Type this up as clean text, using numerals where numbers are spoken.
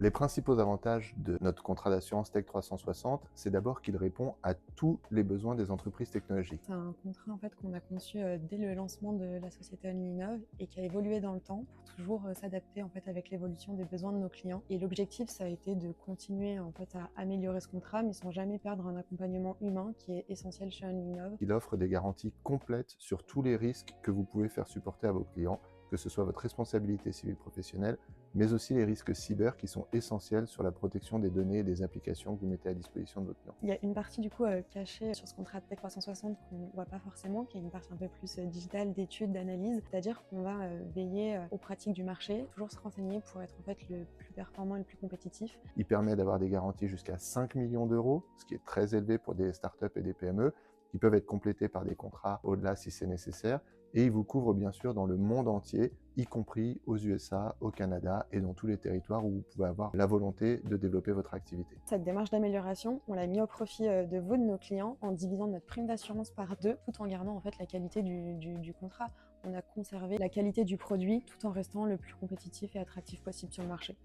Les principaux avantages de notre contrat d'assurance Tech 360, c'est d'abord qu'il répond à tous les besoins des entreprises technologiques. C'est un contrat en fait qu'on a conçu dès le lancement de la société OnlyInnov et qui a évolué dans le temps pour toujours s'adapter en fait avec l'évolution des besoins de nos clients. Et l'objectif, ça a été de continuer en fait à améliorer ce contrat, mais sans jamais perdre un accompagnement humain qui est essentiel chez OnlyInnov. Il offre des garanties complètes sur tous les risques que vous pouvez faire supporter à vos clients, que ce soit votre responsabilité civile professionnelle, mais aussi les risques cyber qui sont essentiels sur la protection des données et des applications que vous mettez à disposition de votre client. Il y a une partie du coup cachée sur ce contrat de Tech 360 qu'on ne voit pas forcément, qui est une partie un peu plus digitale, d'études, d'analyse. C'est-à-dire qu'on va veiller aux pratiques du marché, toujours se renseigner pour être en fait le plus performant et le plus compétitif. Il permet d'avoir des garanties jusqu'à 5 millions d'euros, ce qui est très élevé pour des startups et des PME, qui peuvent être complétés par des contrats au-delà si c'est nécessaire. Et il vous couvre bien sûr dans le monde entier, y compris aux USA, au Canada et dans tous les territoires où vous pouvez avoir la volonté de développer votre activité. Cette démarche d'amélioration, on l'a mis au profit de vous, de nos clients, en divisant notre prime d'assurance par 2, tout en gardant en fait la qualité du contrat. On a conservé la qualité du produit tout en restant le plus compétitif et attractif possible sur le marché.